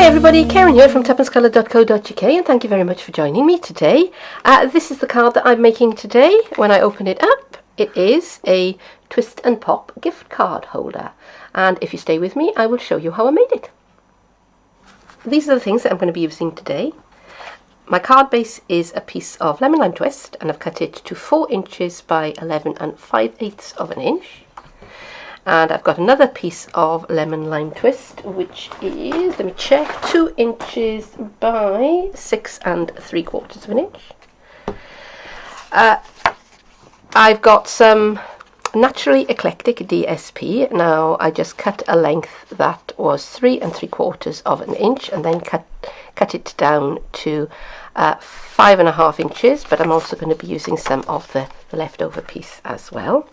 everybody, Karen here from tuppencecoloured.co.uk, and thank you very much for joining me today. This is the card that I'm making today. When I open it up, it is a Twist and Pop gift card holder, and if you stay with me, I will show you how I made it. These are the things that I'm going to be using today. My card base is a piece of lemon lime twist, and I've cut it to 4 inches by 11 5/8 of an inch. And I've got another piece of lemon lime twist, which is, let me check, 2 inches by 6 3/4 of an inch. I've got some Naturally Eclectic DSP. Now I just cut a length that was 3 3/4 of an inch, and then cut it down to 5 1/2 inches, but I'm also going to be using some of the leftover piece as well.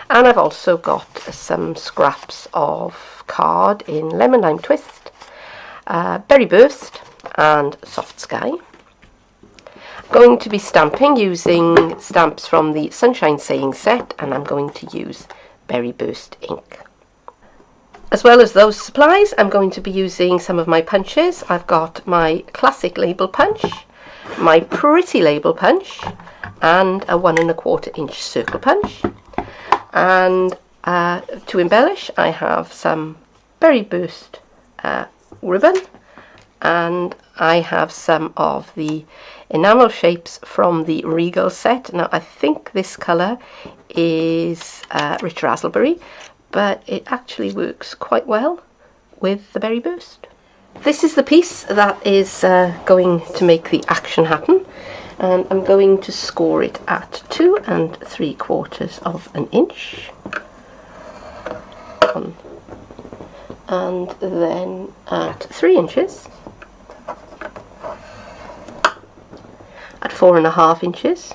And I've also got some scraps of card in lemon lime twist, berry burst and soft sky. I'm going to be stamping using stamps from the Sunshine Saying set, and I'm going to use berry burst ink. As well as those supplies, I'm going to be using some of my punches. I've got my classic label punch, my pretty label punch, and a 1 1/4 inch circle punch. And to embellish, I have some berry burst ribbon, and I have some of the enamel shapes from the Regal set. Now I think this colour is Rich Raspberry, but it actually works quite well with the berry burst. This is the piece that is going to make the action happen, and I'm going to score it at 2 3/4 of an inch, and then at 3 inches, at 4 1/2 inches,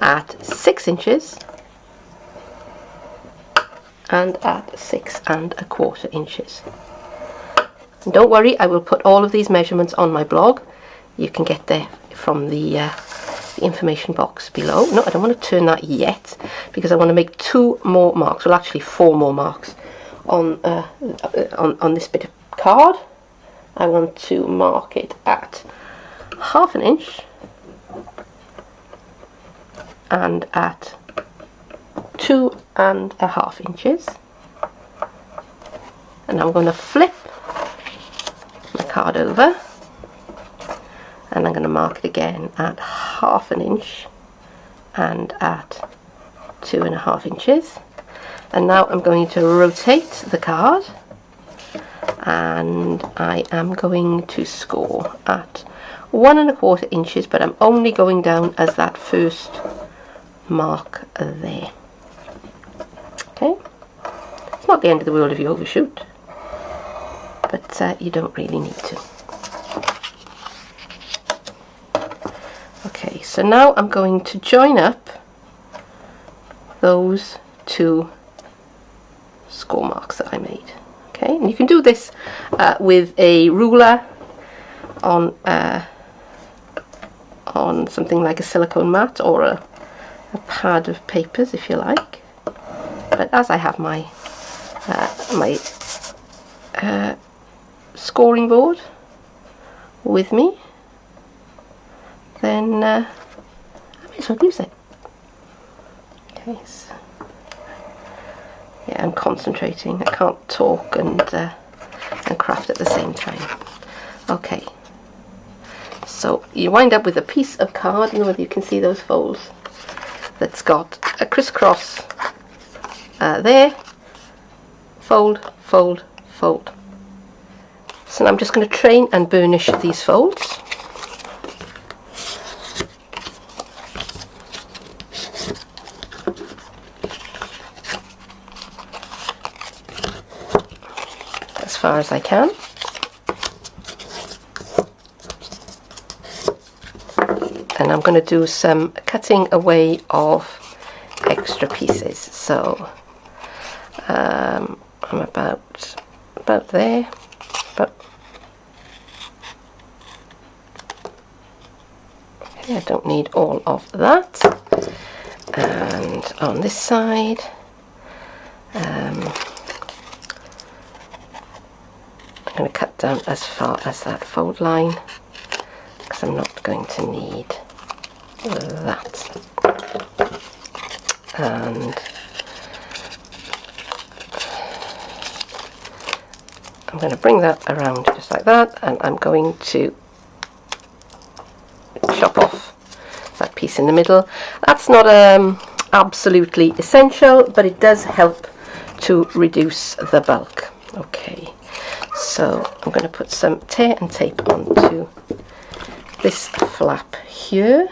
at 6 inches, and at 6 1/4 inches. And don't worry, I will put all of these measurements on my blog. You can get there from the information box below. No, I don't want to turn that yet, because I want to make 2 more marks, well actually 4 more marks on this bit of card. I want to mark it at 1/2 inch and at 2 1/2 inches, and I'm going to flip my card over, and I'm going to mark it again at 1/2 inch and at 2 1/2 inches. And now I'm going to rotate the card, and I am going to score at 1 1/4 inches, but I'm only going down as that first mark there. Okay, it's not the end of the world if you overshoot, but you don't really need to. Okay, so now I'm going to join up those 2 score marks that I made. Okay, and you can do this with a ruler on something like a silicone mat, or a pad of papers if you like. But as I have my scoring board with me, then I may as well use it. Okay, so yeah, I'm concentrating. I can't talk and craft at the same time. Okay, so you wind up with a piece of card, I don't know whether you can see those folds, that's got a crisscross there, fold, fold, fold. So now I'm just going to train and burnish these folds. As far as I can. And I'm going to do some cutting away of extra pieces. So I'm about there, but I don't need all of that. And on this side, I'm going to cut down as far as that fold line because I'm not going to need that. And I'm going to bring that around just like that, and I'm going to chop off that piece in the middle. That's not absolutely essential, but it does help to reduce the bulk. Okay, so I'm going to put some tear and tape onto this flap here.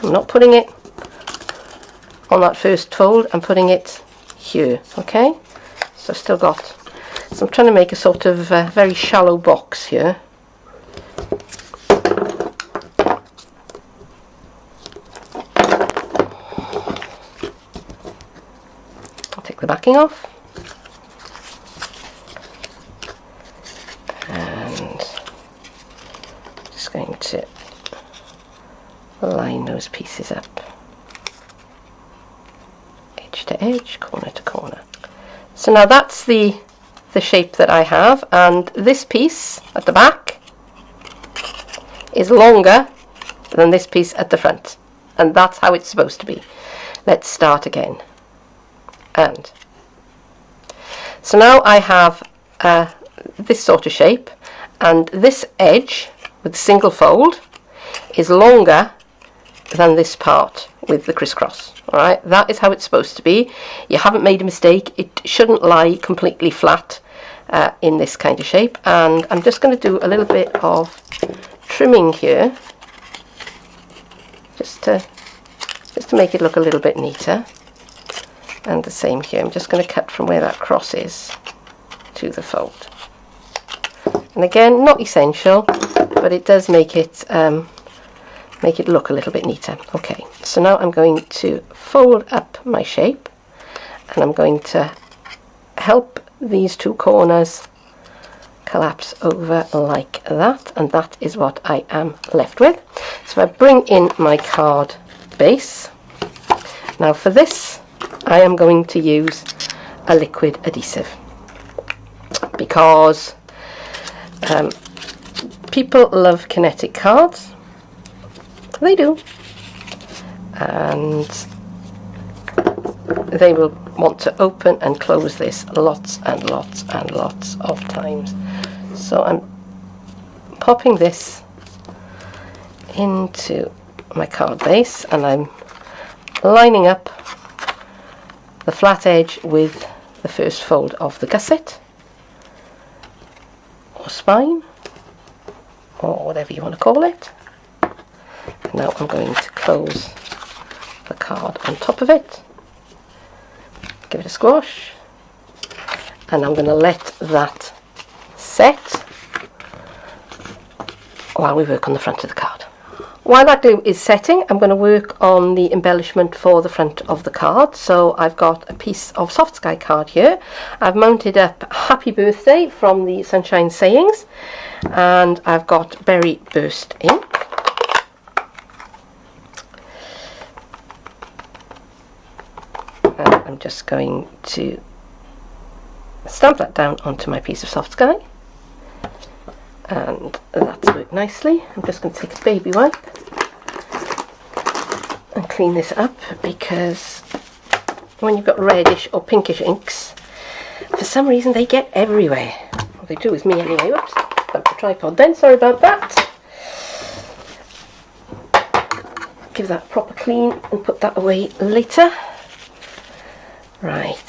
I'm not putting it on that first fold, I'm putting it here. Okay, so I've still got, so I'm trying to make a sort of very shallow box here. I'll take the backing off. And just going to line those pieces up, edge to edge, corner to corner. So now that's the shape that I have, and this piece at the back is longer than this piece at the front, and that's how it's supposed to be. Let's start again. And so now I have this sort of shape, and this edge with single fold is longer than this part with the crisscross. All right, that is how it's supposed to be. You haven't made a mistake. It shouldn't lie completely flat in this kind of shape. And I'm just going to do a little bit of trimming here, just to make it look a little bit neater. And the same here. I'm just going to cut from where that cross is to the fold. And again, not essential, but it does make it look a little bit neater. Okay, so now I'm going to fold up my shape, and I'm going to help these two corners collapse over like that, and that is what I am left with. So I bring in my card base. Now for this I am going to use a liquid adhesive because people love kinetic cards. They do, and they will want to open and close this lots and lots and lots of times. So I'm popping this into my card base, and I'm lining up the flat edge with the first fold of the gusset or spine or whatever you want to call it. Now I'm going to close the card on top of it, give it a squash, and I'm going to let that set while we work on the front of the card. While that glue is setting, I'm going to work on the embellishment for the front of the card. So I've got a piece of Soft Sky card here. I've mounted up Happy Birthday from the Sunshine Sayings, and I've got Berry Burst ink. And I'm just going to stamp that down onto my piece of Soft Sky, and that's worked nicely. I'm just going to take a baby wipe and clean this up, because when you've got reddish or pinkish inks, for some reason they get everywhere. Well, they do with me anyway. Whoops, bumped the tripod then, sorry about that. Give that a proper clean and put that away later. Right,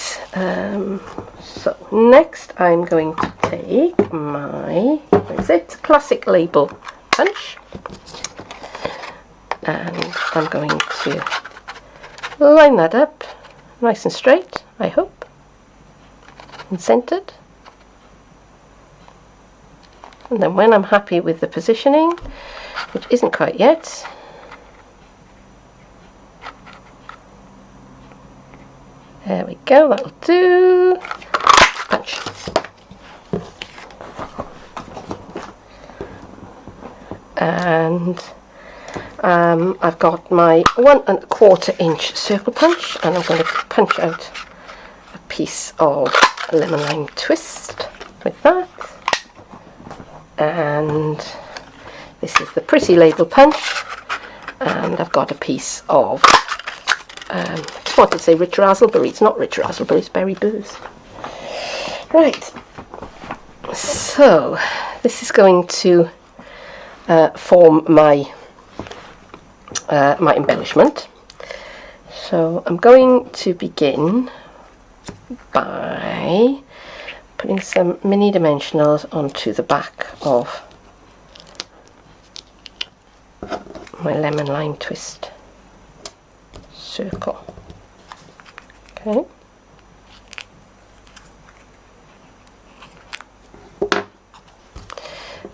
so next I'm going to take my, what is it, classic label punch, and I'm going to line that up nice and straight, I hope, and centered. And then when I'm happy with the positioning, which isn't quite yet, there we go, that'll do. Punch. And I've got my 1 1/4 inch circle punch, and I'm going to punch out a piece of lemon lime twist with that, and this is the pretty label punch, and I've got a piece of I just wanted to say rich raspberry. It's not rich raspberry, it's berry booze. Right, so this is going to form my my embellishment. So I'm going to begin by putting some mini dimensionals onto the back of my lemon lime twist circle. Okay.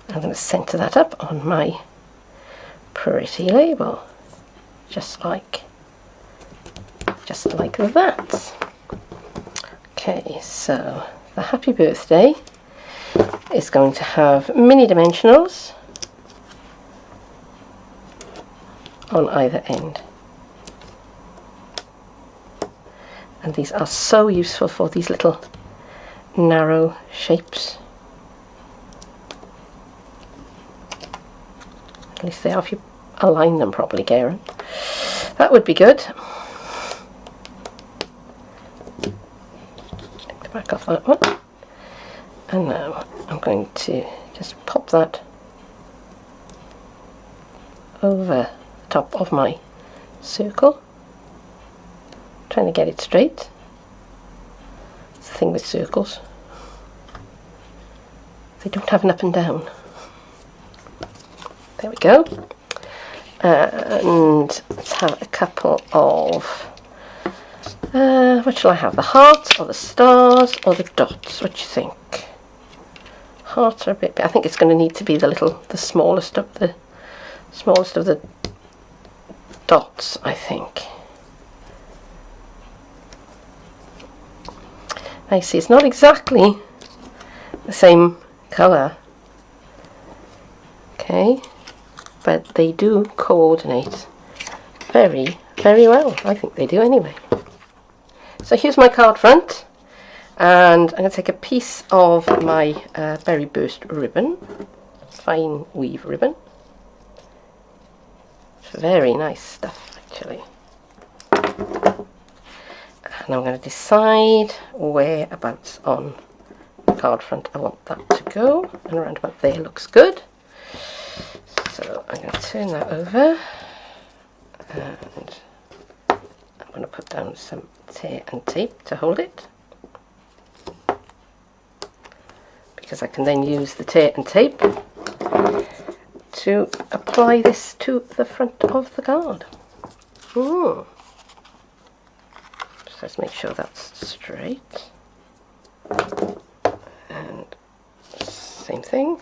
I'm going to centre that up on my pretty label, just like that. Okay, so the happy birthday is going to have mini dimensionals on either end, and these are so useful for these little narrow shapes. At least they are if you align them properly, Keren. That would be good. Take the back off that one. And now I'm going to just pop that over the top of my circle. Trying to get it straight. It's the thing with circles. They don't have an up and down. There we go. And let's have a couple of, what shall I have? The hearts or the stars or the dots? What do you think? Hearts are a bit, I think it's going to need to be the smallest of the dots, I think. Now you see, it's not exactly the same colour. Okay. But they do coordinate very, very well. I think they do anyway. So here's my card front, and I'm going to take a piece of my berry burst ribbon, fine weave ribbon. It's very nice stuff, actually. And I'm going to decide whereabouts on the card front I want that to go, and around about there looks good. So I'm going to turn that over, and I'm going to put down some tear and tape to hold it, because I can then use the tear and tape to apply this to the front of the card. So let's make sure that's straight, and same thing.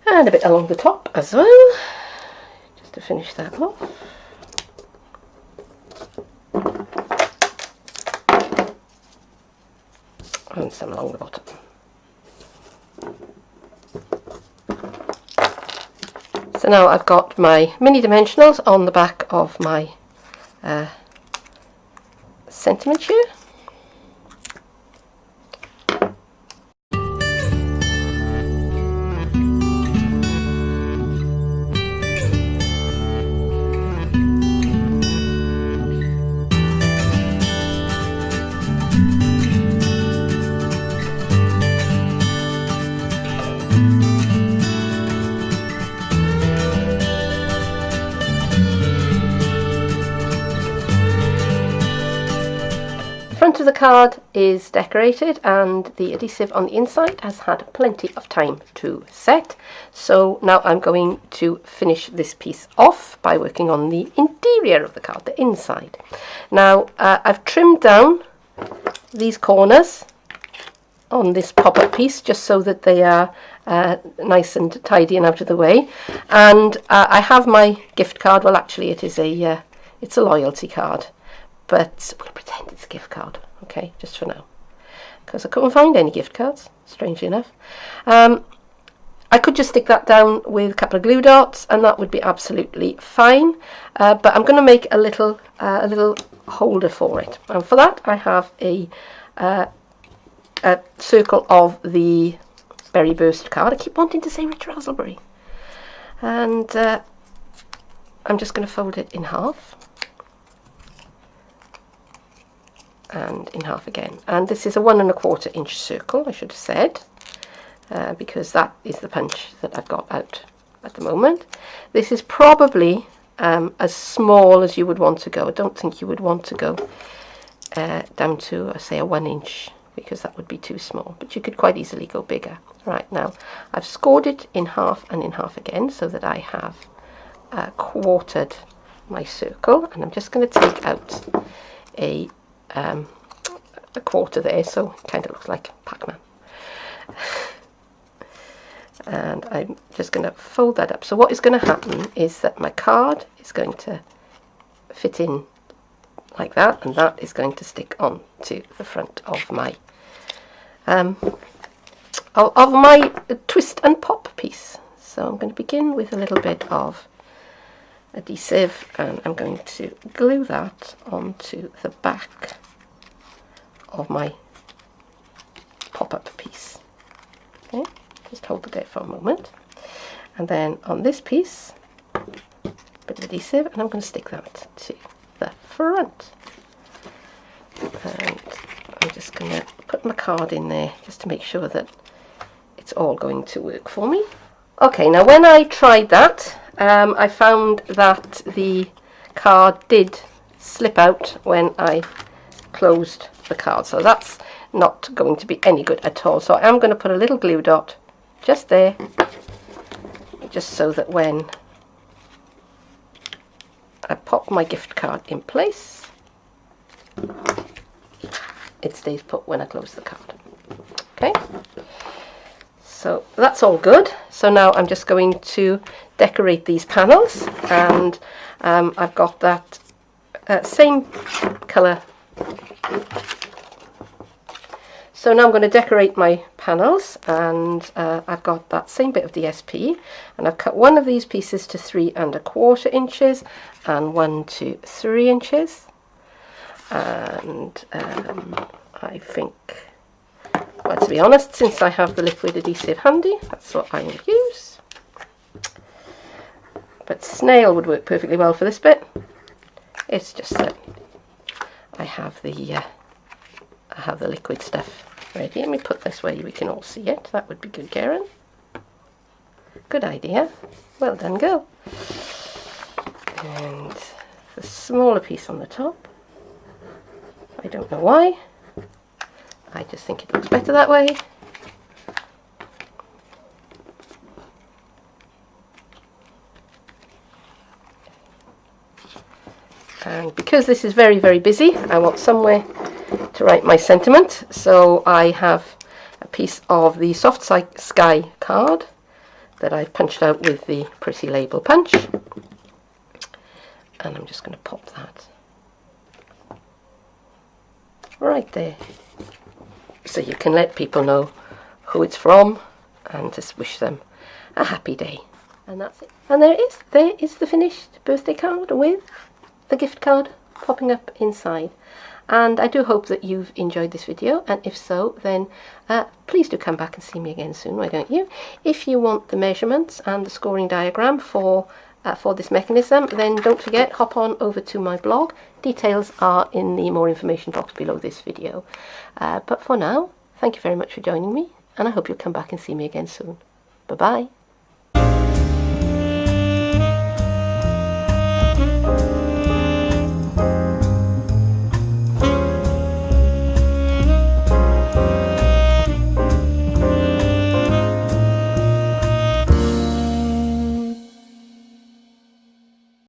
And a bit along the top as well, just to finish that off. And some along the bottom. So now I've got my mini dimensionals on the back of my sentiment here. The front of the card is decorated, and the adhesive on the inside has had plenty of time to set. So now I'm going to finish this piece off by working on the interior of the card, the inside. Now I've trimmed down these corners on this pop-up piece just so that they are nice and tidy and out of the way. And I have my gift card. Well, actually it is it's a loyalty card, but we'll pretend it's a gift card, okay, just for now, because I couldn't find any gift cards, strangely enough. I could just stick that down with a couple of glue dots and that would be absolutely fine, but I'm going to make a little holder for it, and for that I have a circle of the Berry Burst card. I keep wanting to say Rich Razzleberry, and I'm just going to fold it in half and in half again, and this is a 1 1/4 inch circle, I should have said, because that is the punch that I've got out at the moment. This is probably as small as you would want to go. I don't think you would want to go down to, say, a 1 inch, because that would be too small, but you could quite easily go bigger. Right, now I've scored it in half and in half again so that I have quartered my circle, and I'm just going to take out a quarter there, so it kind of looks like Pac-Man. And I'm just going to fold that up. So what is going to happen is that my card is going to fit in like that, and that is going to stick on to the front of my twist and pop piece. So I'm going to begin with a little bit of adhesive, and I'm going to glue that onto the back of my pop-up piece. Okay, just hold it there for a moment, and then on this piece, a bit of adhesive, and I'm going to stick that to the front. And I'm just going to put my card in there just to make sure that it's all going to work for me. Okay, now when I tried that, I found that the card did slip out when I closed the card, so that's not going to be any good at all. So I'm going to put a little glue dot just there, just so that when I pop my gift card in place, it stays put when I close the card. Okay, so that's all good. So now I'm just going to decorate these panels, and I've got that same colour. So now I'm going to decorate my panels, and I've got that same bit of DSP, and I've cut one of these pieces to 3 1/4 inches and one to 3 inches, and I think, well, to be honest, since I have the liquid adhesive handy, that's what I will use. But snail would work perfectly well for this bit. It's just that I have the liquid stuff ready. Let me put this where we can all see it. That would be good, Keren. Good idea. Well done, girl. And the smaller piece on the top. I don't know why. I just think it looks better that way. And because this is very, very busy, I want somewhere to write my sentiment. So I have a piece of the Soft Sky card that I've punched out with the Pretty Label punch. And I'm just going to pop that right there, so you can let people know who it's from and just wish them a happy day. And that's it. And there is the finished birthday card with the gift card popping up inside. And I do hope that you've enjoyed this video, and if so, then please do come back and see me again soon, why don't you? If you want the measurements and the scoring diagram for this mechanism, then don't forget, hop on over to my blog. Details are in the more information box below this video. But for now, thank you very much for joining me, and I hope you'll come back and see me again soon. Bye bye.